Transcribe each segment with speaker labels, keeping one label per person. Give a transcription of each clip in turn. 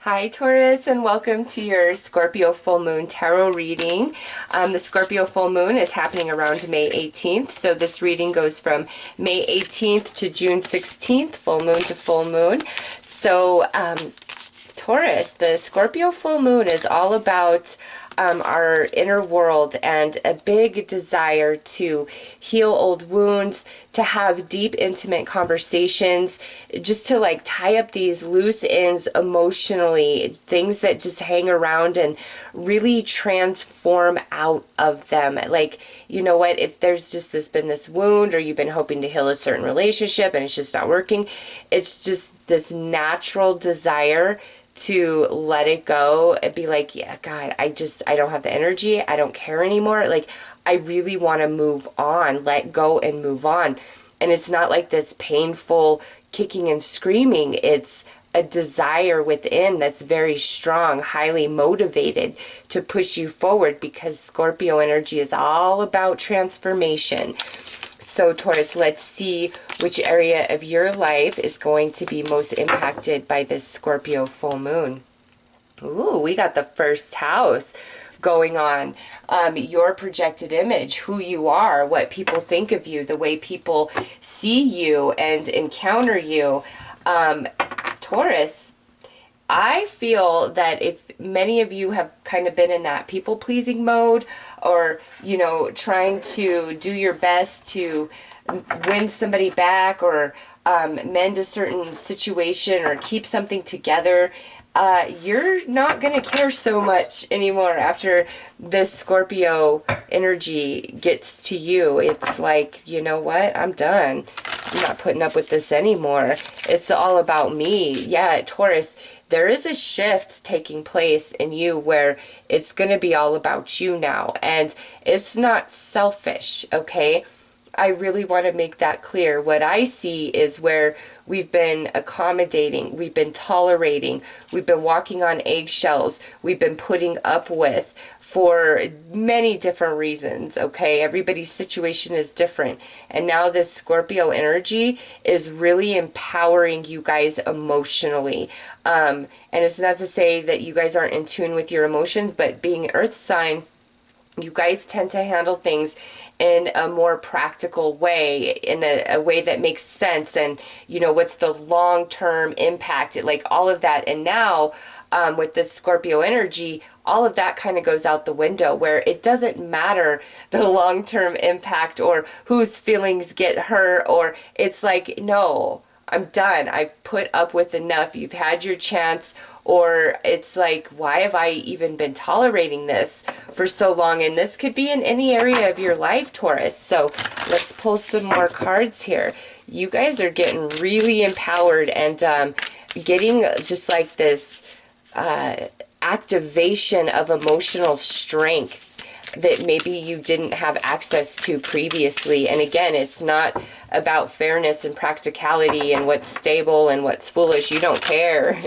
Speaker 1: Hi Taurus, and welcome to your Scorpio Full Moon Tarot reading. The Scorpio Full Moon is happening around May 18th, so this reading goes from May 18th to June 16th, full moon to full moon. So Taurus, the Scorpio Full Moon is all about our inner world and a big desire to heal old wounds, to have deep, intimate conversations, just to like tie up these loose ends emotionally, things that just hang around and really transform out of them. Like, you know what, if there's just been this wound, or you've been hoping to heal a certain relationship and it's just not working, it's just this natural desire to let it go and be like, yeah, God, I don't have the energy. I don't care anymore. Like, I really want to move on, let go and move on. And it's not like this painful kicking and screaming. It's a desire within that's very strong, highly motivated to push you forward, because Scorpio energy is all about transformation. So Taurus, let's see which area of your life is going to be most impacted by this Scorpio full moon. Ooh, we got the first house going on. Your projected image, who you are, what people think of you, the way people see you and encounter you. Taurus, I feel that if many of you have kind of been in that people-pleasing mode, or, you know, trying to do your best to win somebody back, or mend a certain situation, or keep something together, you're not going to care so much anymore after this Scorpio energy gets to you. It's like, you know what? I'm done. I'm not putting up with this anymore. It's all about me. Yeah, Taurus, there is a shift taking place in you where it's going to be all about you now. And it's not selfish, okay? I really want to make that clear. What I see is where we've been accommodating, we've been tolerating, we've been walking on eggshells, we've been putting up with for many different reasons, okay? Everybody's situation is different. And now this Scorpio energy is really empowering you guys emotionally. And it's not to say that you guys aren't in tune with your emotions, but being an earth sign, you guys tend to handle things in a more practical way, in a way that makes sense, and, you know, what's the long-term impact, like all of that. And now with this Scorpio energy, all of that kind of goes out the window, where it doesn't matter the long-term impact or whose feelings get hurt, or it's like, no, I'm done. I've put up with enough. You've had your chance. Or it's like, why have I even been tolerating this for so long? And this could be in any area of your life, Taurus. So let's pull some more cards here. You guys are getting really empowered and getting just like this activation of emotional strength that maybe you didn't have access to previously. And again, it's not about fairness and practicality and what's stable and what's foolish. You don't care.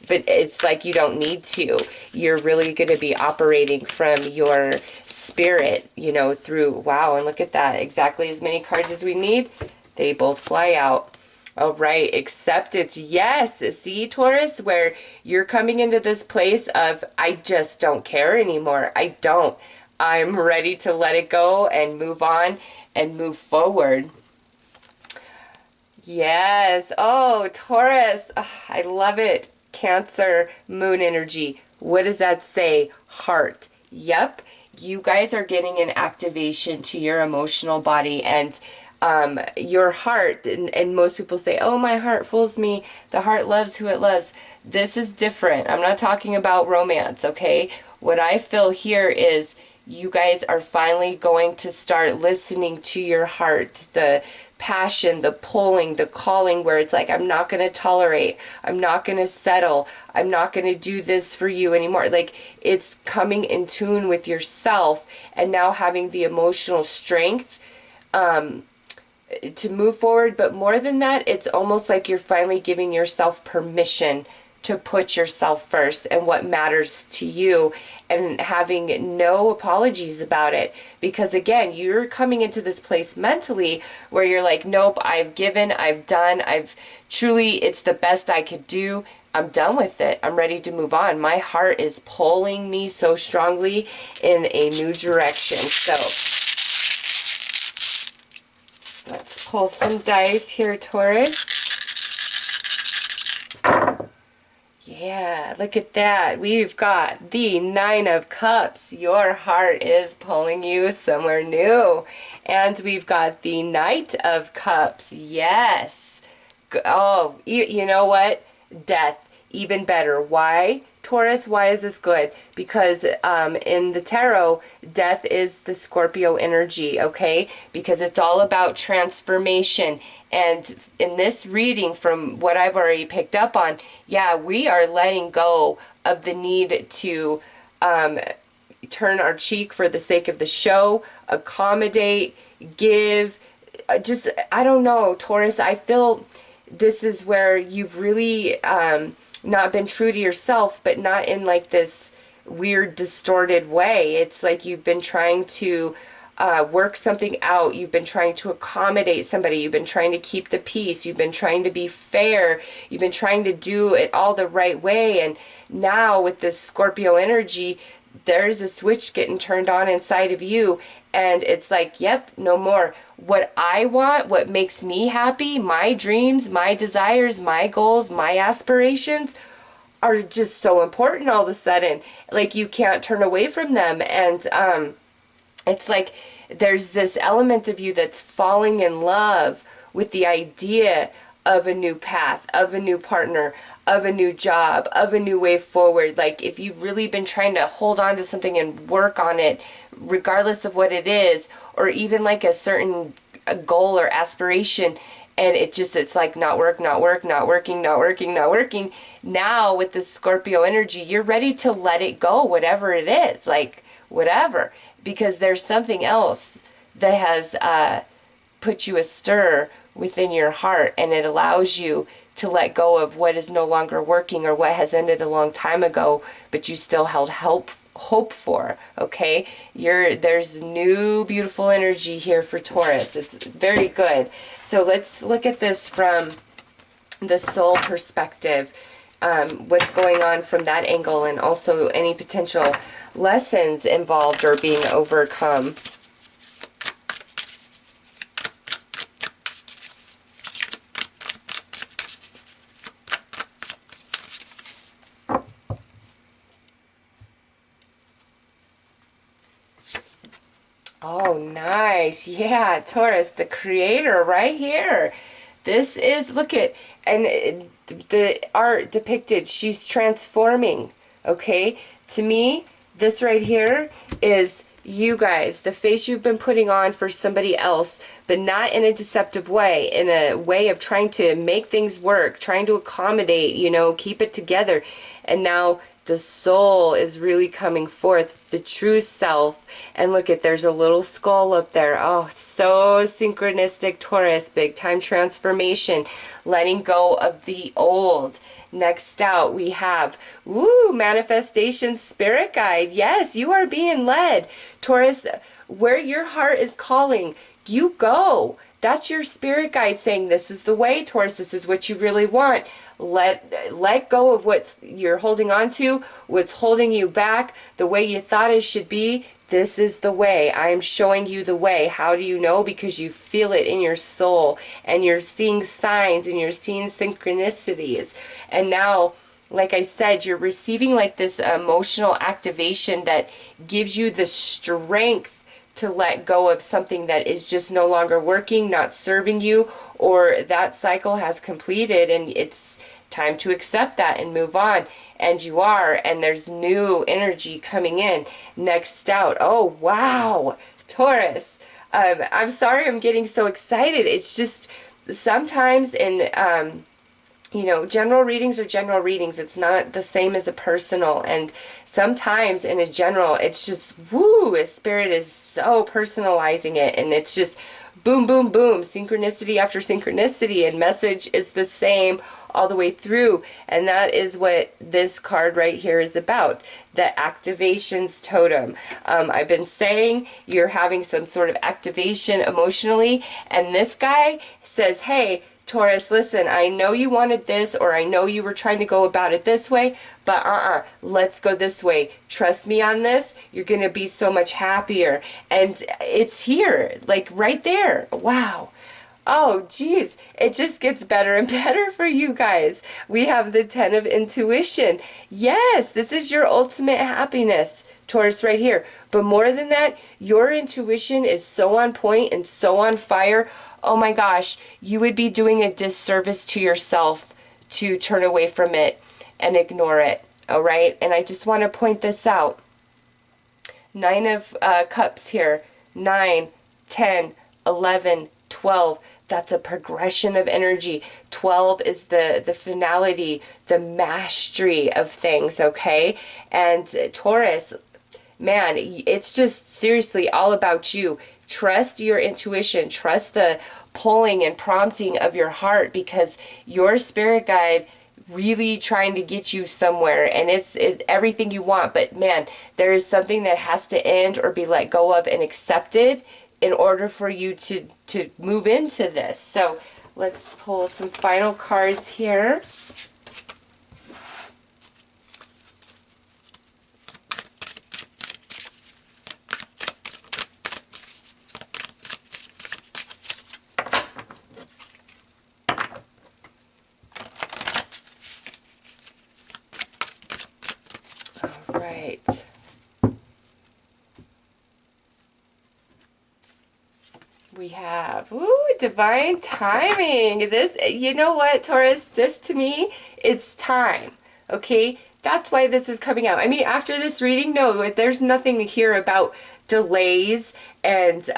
Speaker 1: But it's like you don't need to. You're really going to be operating from your spirit, you know, through, wow, and look at that. Exactly as many cards as we need. They both fly out. All right, acceptance. Yes, see, Taurus, where you're coming into this place of, I just don't care anymore. I don't. I'm ready to let it go and move on and move forward. Yes. Oh, Taurus. Oh, I love it. Cancer, moon energy. What does that say? Heart. Yep. You guys are getting an activation to your emotional body and your heart. And most people say, oh, my heart fools me. The heart loves who it loves. This is different. I'm not talking about romance, okay? What I feel here is you guys are finally going to start listening to your heart, the passion, the pulling, the calling, where it's like, I'm not going to tolerate, I'm not going to settle, I'm not going to do this for you anymore. Like, it's coming in tune with yourself and now having the emotional strength to move forward. But more than that, it's almost like you're finally giving yourself permission to put yourself first and what matters to you, and having no apologies about it. Because again, you're coming into this place mentally where you're like, nope, I've given, I've done, I've truly, it's the best I could do. I'm done with it. I'm ready to move on. My heart is pulling me so strongly in a new direction. So let's pull some dice here, Taurus. Yeah, look at that. We've got the Nine of Cups. Your heart is pulling you somewhere new. And we've got the Knight of Cups. Yes. Oh, you know what? Death. Even better. Why, Taurus? Why is this good? Because in the tarot, death is the Scorpio energy, okay? Because it's all about transformation. And in this reading, from what I've already picked up on, yeah, we are letting go of the need to turn our cheek for the sake of the show, accommodate, give. Just, I don't know, Taurus, I feel this is where you've really not been true to yourself, but not in like this weird, distorted way. It's like you've been trying to work something out. You've been trying to accommodate somebody. You've been trying to keep the peace. You've been trying to be fair. You've been trying to do it all the right way. And now with this Scorpio energy, there's a switch getting turned on inside of you. And it's like, yep, no more. What I want, what makes me happy, my dreams, my desires, my goals, my aspirations are just so important all of a sudden. Like, you can't turn away from them. And it's like there's this element of you that's falling in love with the idea of a new path, of a new partner, of a new job, of a new way forward. Like, if you've really been trying to hold on to something and work on it, regardless of what it is, or even like a certain goal or aspiration, and it's like not working. Now with the Scorpio energy, you're ready to let it go, whatever it is, like whatever, because there's something else that has put you astir within your heart, and it allows you to let go of what is no longer working or what has ended a long time ago, but you still held hope for, okay? There's new beautiful energy here for Taurus. It's very good. So let's look at this from the soul perspective, what's going on from that angle, and also any potential lessons involved or being overcome. Oh, nice. Yeah, Taurus, the creator right here. This is, look at, and the art depicted, she's transforming, okay? To me, this right here is you guys, the face you've been putting on for somebody else, but not in a deceptive way, in a way of trying to make things work, trying to accommodate, you know, keep it together. And now the soul is really coming forth, the true self. And look at, there's a little skull up there. Oh, so synchronistic, Taurus, big time transformation, letting go of the old. Next out, we have, manifestation spirit guide. Yes, you are being led. Taurus, where your heart is calling, you go. That's your spirit guide saying, this is the way, Taurus, this is what you really want. Let go of what you're holding on to, what's holding you back, the way you thought it should be. This is the way. I am showing you the way. How do you know? Because you feel it in your soul, and you're seeing signs, and you're seeing synchronicities. And now, like I said, you're receiving like this emotional activation that gives you the strength to let go of something that is just no longer working, not serving you, or that cycle has completed, and it's time to accept that and move on. And you are, and there's new energy coming in. Next out, oh wow, Taurus. I'm sorry I'm getting so excited. It's just sometimes in you know, general readings are general readings. It's not the same as a personal. And sometimes in a general, it's just, a spirit is so personalizing it. And it's just boom, boom, boom, synchronicity after synchronicity. And message is the same all the way through. And that is what this card right here is about. The activations totem. I've been saying you're having some sort of activation emotionally. And this guy says, hey, Taurus, listen, I know you wanted this, or I know you were trying to go about it this way, but let's go this way. Trust me on this. You're going to be so much happier. And it's here, like right there. Wow. Oh, geez. It just gets better and better for you guys. We have the 10 of intuition. Yes, this is your ultimate happiness, Taurus, right here. But more than that, your intuition is so on point and so on fire. Oh my gosh, you would be doing a disservice to yourself to turn away from it and ignore it. All right. And I just want to point this out. 9 of Cups here. 9, 10, 11, 12. That's a progression of energy. 12 is the finality, the mastery of things, okay? And Taurus, man, it's just seriously all about you. Trust your intuition. Trust the pulling and prompting of your heart, because your spirit guide really trying to get you somewhere, and it's everything you want. But man, there is something that has to end or be let go of and accepted in order for you to move into this. So let's pull some final cards here. All right. We have, ooh, divine timing. This, you know what, Taurus, this to me, it's time, okay? That's why this is coming out. I mean, after this reading, no, there's nothing here about delays and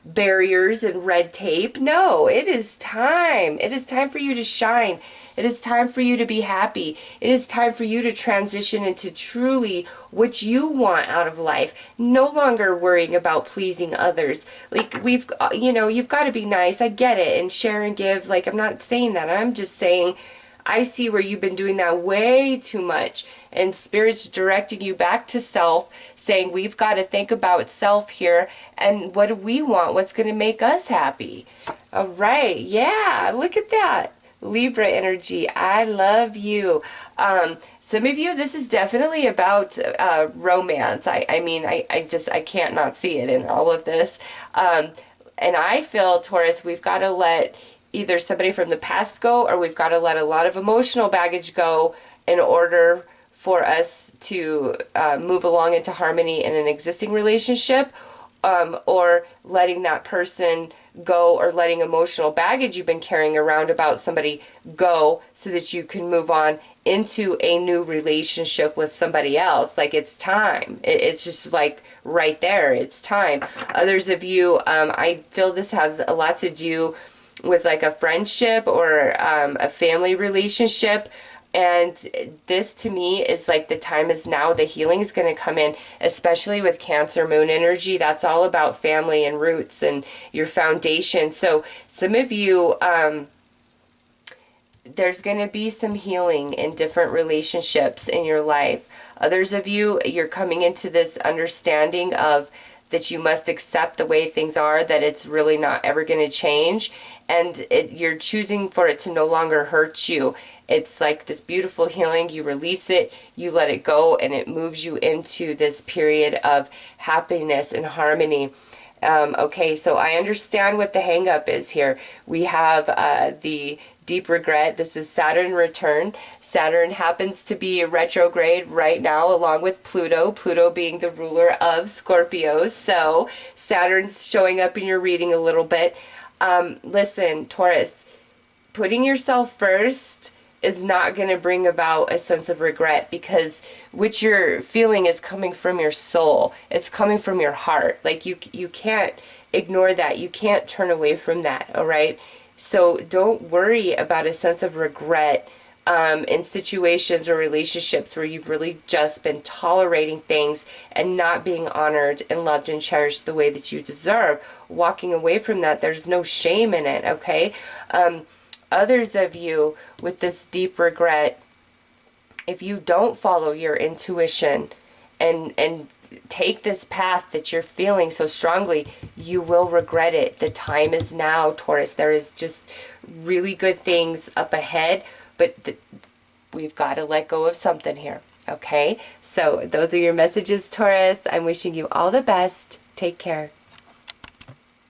Speaker 1: barriers and red tape. No, it is time. It is time for you to shine. It is time for you to be happy. It is time for you to transition into truly what you want out of life. No longer worrying about pleasing others. Like, you've got to be nice. I get it. And share and give. Like, I'm not saying that. I'm just saying I see where you've been doing that way too much. And Spirit's directing you back to self, saying we've got to think about self here. And what do we want? What's going to make us happy? All right. Yeah, look at that. Libra energy. I love you. Some of you, this is definitely about romance. I can't not see it in all of this. And I feel, Taurus, we've got to let either somebody from the past go, or we've got to let a lot of emotional baggage go in order for us to move along into harmony in an existing relationship, or letting that person go, or letting emotional baggage you've been carrying around about somebody go, so that you can move on into a new relationship with somebody else. Like, it's time. It's just like right there. It's time. Others of you, I feel this has a lot to do with like a friendship or a family relationship. And this to me is like the time is now. The healing is going to come in, especially with Cancer moon energy. That's all about family and roots and your foundation. So some of you, there's going to be some healing in different relationships in your life. Others of you, you're coming into this understanding of that you must accept the way things are, that it's really not ever going to change. And you're choosing for it to no longer hurt you. It's like this beautiful healing. You release it, you let it go, and it moves you into this period of happiness and harmony. Okay, so I understand what the hang up is here. We have the deep regret. This is Saturn return. Saturn happens to be retrograde right now, along with Pluto. Pluto being the ruler of Scorpio. So Saturn's showing up in your reading a little bit. Listen, Taurus, putting yourself first is not going to bring about a sense of regret, because what you're feeling is coming from your soul. It's coming from your heart. Like, you can't ignore that. You can't turn away from that, all right? So don't worry about a sense of regret in situations or relationships where you've really just been tolerating things and not being honored and loved and cherished the way that you deserve. Walking away from that, there's no shame in it, okay? Others of you with this deep regret, if you don't follow your intuition and take this path that you're feeling so strongly, you will regret it. The time is now, Taurus. There is just really good things up ahead, but we've got to let go of something here, okay? So those are your messages, Taurus. I'm wishing you all the best. Take care.